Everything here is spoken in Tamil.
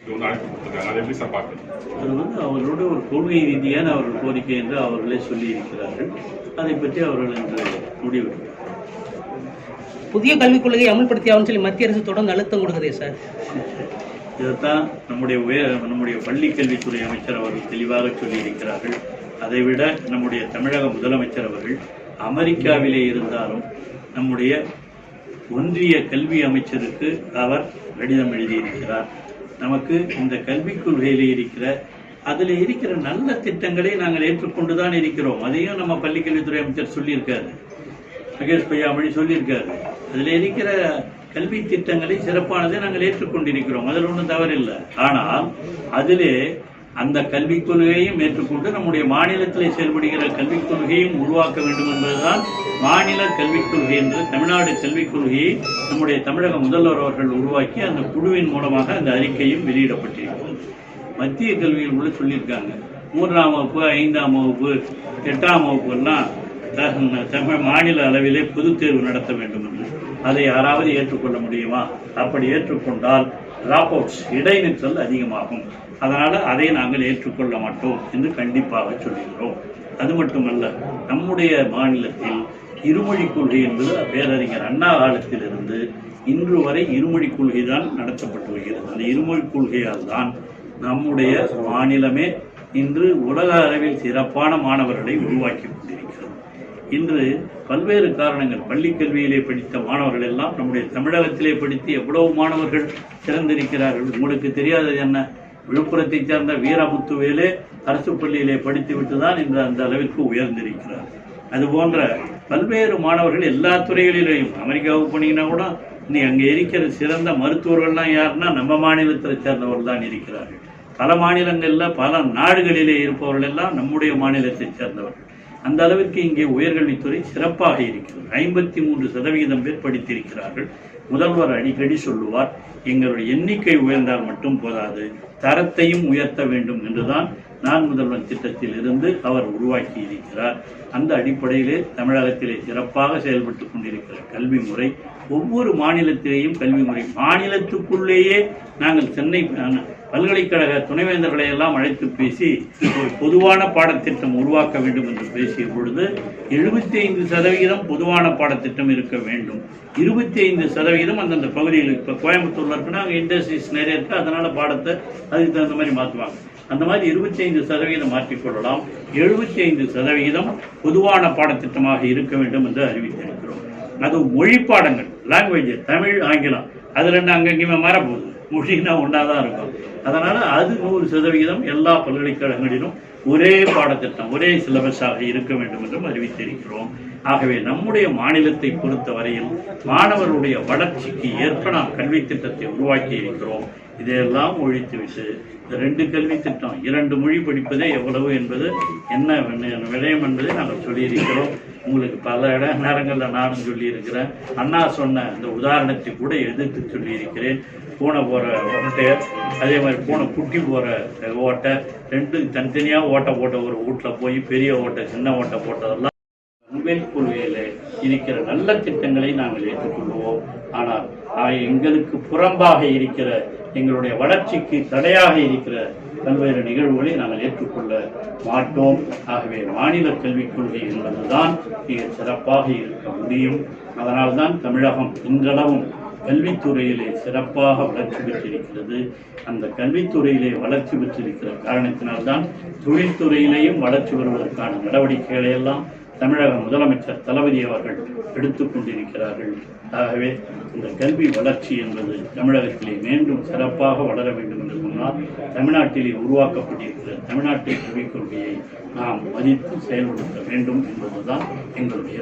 அது அவர்களோட ஒரு கொள்கை ரீதியான அவர்கள் கோரிக்கை என்று அவர்களே சொல்லி இருக்கிறார்கள். அதை பற்றி அவர்கள் என்று முடிவெடுக்கிறார். புதிய கல்விக் கொள்கையை அமல்படுத்தியாகும் சொல்லி மத்திய அரசு தொடர்ந்து அழுத்தம் கொடுக்குதே சார். இதைத்தான் நம்முடைய பள்ளி கல்வித்துறை அமைச்சர் அவர்கள் தெளிவாக சொல்லியிருக்கிறார்கள். அதைவிட நம்முடைய தமிழக முதலமைச்சர் அவர்கள் அமெரிக்காவிலே இருந்தாலும் நம்முடைய ஒன்றிய கல்வி அமைச்சருக்கு அவர் கடிதம் எழுதியிருக்கிறார். நமக்கு இந்த கல்விக் கொள்கையிலே அதில் இருக்கிற நல்ல திட்டங்களை நாங்கள் ஏற்றுக்கொண்டுதான் இருக்கிறோம். அதையும் நம்ம பள்ளிக்கல்வித்துறை அமைச்சர் சொல்லியிருக்காரு, மகேஷ் பொய்யாமொழி சொல்லியிருக்காரு. அதில் இருக்கிற கல்வி திட்டங்களை சிறப்பானதை நாங்கள் ஏற்றுக்கொண்டிருக்கிறோம், அதில் ஒன்றும் தவறில்லை. ஆனால் அதிலே அந்த கல்விக் கொள்கையையும் ஏற்றுக்கொண்டு நம்முடைய மாநிலத்திலே செயல்படுகிற கல்விக் கொள்கையும் உருவாக்க வேண்டும் என்பதுதான் மாநில கல்விக் கொள்கை என்று தமிழ்நாடு கல்விக் கொள்கையை நம்முடைய தமிழக முதல்வர் அவர்கள் உருவாக்கி அந்த குழுவின் மூலமாக அந்த அறிக்கையும் வெளியிடப்பட்டிருக்கிறது. மத்திய கல்வியில் உள்ள சொல்லியிருக்காங்க, 3ஆம் வகுப்பு 5ஆம் வகுப்பு 8ஆம் வகுப்புலாம் தமிழ் மாநில அளவிலே பொதுத் தேர்வு நடத்த வேண்டும் என்று. அதை யாராவது ஏற்றுக்கொள்ள முடியுமா? அப்படி ஏற்றுக்கொண்டால் டிராப் அவுட்ஸ் இடைநிற்றல் அதிகமாகும். அதனால அதை நாங்கள் ஏற்றுக்கொள்ள மாட்டோம் என்று கண்டிப்பாக சொல்லுகிறோம். அது மட்டுமல்ல, நம்முடைய மாநிலத்தில் இருமொழிக் கொள்கை என்பது பேரறிஞர் அண்ணா காலத்திலிருந்து இன்று வரை இருமொழிக் கொள்கை தான் நடத்தப்பட்டு வருகிறது. அந்த இருமொழிக் கொள்கையால் தான் நம்முடைய மாநிலமே இன்று உலக அளவில் சிறப்பான மாணவர்களை உருவாக்கி கொண்டிருக்கிறது. இன்று பல்வேறு காரணங்கள், பள்ளி கல்வியிலே படித்த மாணவர்கள் எல்லாம் நம்முடைய தமிழகத்திலே படித்து எவ்வளவு மாணவர்கள் சிறந்திருக்கிறார்கள். உங்களுக்கு தெரியாதது என்ன? விழுப்புரத்தை சேர்ந்த வீரமுத்துவேலே அரசு பள்ளியிலே படித்துவிட்டு தான் இன்று அந்த அளவிற்கு உயர்ந்திருக்கிறார். அதுபோன்ற பல்வேறு மாணவர்கள் எல்லா துறைகளிலேயும், அமெரிக்காவுக்கு போனீங்கன்னா கூட நீ அங்கே இருக்கிற சிறந்த மருத்துவர்கள்லாம் யாருன்னா நம்ம மாநிலத்தை சேர்ந்தவர்கள் தான் இருக்கிறார்கள். பல மாநிலங்களில் பல நாடுகளிலே இருப்பவர்கள் எல்லாம் நம்முடைய மாநிலத்தை சேர்ந்தவர்கள். அந்த அளவிற்கு இங்கே உயர்கல்வித்துறை சிறப்பாக இருக்கிறது. 53% பேர் படித்திருக்கிறார்கள். முதல்வர் அடிக்கடி சொல்லுவார், எங்களுடைய எண்ணிக்கை உயர்ந்தால் மட்டும் போதாது, தரத்தையும் உயர்த்த வேண்டும் என்றுதான் நான் முதல்வன் திட்டத்தில் இருந்து அவர் உருவாக்கி இருக்கிறார். அந்த அடிப்படையிலே தமிழகத்திலே சிறப்பாக செயல்பட்டுக் கொண்டிருக்கிற கல்வி முறை, ஒவ்வொரு மாநிலத்திலேயும் கல்வி முறை, மாநிலத்துக்குள்ளேயே நாங்கள் சென்னை பல்கலைக்கழக துணைவேந்தர்களை எல்லாம் அழைத்து பேசி ஒரு பொதுவான பாடத்திட்டம் உருவாக்க வேண்டும் என்று பேசிய பொழுது 75% பொதுவான பாடத்திட்டம் இருக்க வேண்டும், 25% அந்தந்த பகுதியில். இப்போ கோயம்புத்தூர்ல இருக்குன்னா அங்கே இண்டஸ்ட்ரீஸ் நிறைய இருக்கு, அதனால பாடத்தை அதுக்கு தகுந்த மாதிரி மாற்றுவாங்க. அந்த மாதிரி 25% மாற்றிக்கொள்ளலாம், 75% பொதுவான பாடத்திட்டமாக இருக்க வேண்டும் என்று அறிவித்திருக்கிறோம். அது மொழி பாடங்கள், லாங்குவேஜ், தமிழ் ஆங்கிலம், அது ரெண்டு அங்கங்கேயுமே மாறப்போகுது, மொழினா ஒன்றாதான் இருக்கும். அதனால அது 100% எல்லா பல்கலைக்கழகங்களிலும் ஒரே பாடத்திட்டம், ஒரே சிலபஸாக இருக்க வேண்டும் என்றும் அறிவித்திருக்கிறோம். ஆகவே நம்முடைய மாநிலத்தை பொறுத்த வரையில் மாணவருடைய வளர்ச்சிக்கு ஏற்ப நாம் கல்வி திட்டத்தை உருவாக்கி இருக்கிறோம். இதையெல்லாம் ஒழித்துவிட்டு இந்த 2 கல்வி திட்டம், 2 மொழி படிப்பதே எவ்வளவு என்பது என்ன விடயம் என்பதை நாங்கள் சொல்லியிருக்கிறோம். உங்களுக்கு பல நேரங்களில் நானும் சொல்லியிருக்கிறேன். அண்ணா சொன்ன இந்த உதாரணத்தை கூட எதிர்த்து சொல்லியிருக்கிறேன். பூனை போகிற ஓட்டை, அதே மாதிரி பூனை குட்டி போகிற ஓட்டை, 2 தனித்தனியாக ஓட்டை போட்ட ஒரு வீட்டில் போய் பெரிய ஓட்டை சின்ன ஓட்டை போட்டதெல்லாம் கல்விக் கொள்கையில் இருக்கிற நல்ல திட்டங்களை நாங்கள் ஏற்றுக்கொள்வோம். ஆனால் எங்களுக்கு புறம்பாக இருக்கிற, எங்களுடைய வளர்ச்சிக்கு தடையாக இருக்கிற பல்வேறு நிகழ்வுகளை நாங்கள் ஏற்றுக்கொள்ள மாட்டோம். ஆகவே மாநில கல்விக் கொள்கை என்பதுதான் மிக சிறப்பாக இருக்க முடியும். அதனால்தான் தமிழகம் இன்றளவும் கல்வித்துறையிலே சிறப்பாக வளர்ச்சி பெற்றிருக்கிறது. அந்த கல்வித்துறையிலே வளர்ச்சி பெற்றிருக்கிற காரணத்தினால்தான் தொழில்துறையிலேயும் வளர்ச்சி வருவதற்கான நடவடிக்கைகளை எல்லாம் தமிழக முதலமைச்சர் தளபதி அவர்கள் எடுத்துக்கொண்டிருக்கிறார்கள். ஆகவே இந்த கல்வி வளர்ச்சி என்பது தமிழகத்திலே மீண்டும் சிறப்பாக வளர வேண்டும் என்று சொன்னால் தமிழ்நாட்டிலே உருவாக்கப்பட்டிருக்கிற தமிழ்நாட்டு கல்விக் கொள்கையை நாம் மதித்து செயல்படுத்த வேண்டும் என்பதுதான் எங்களுடைய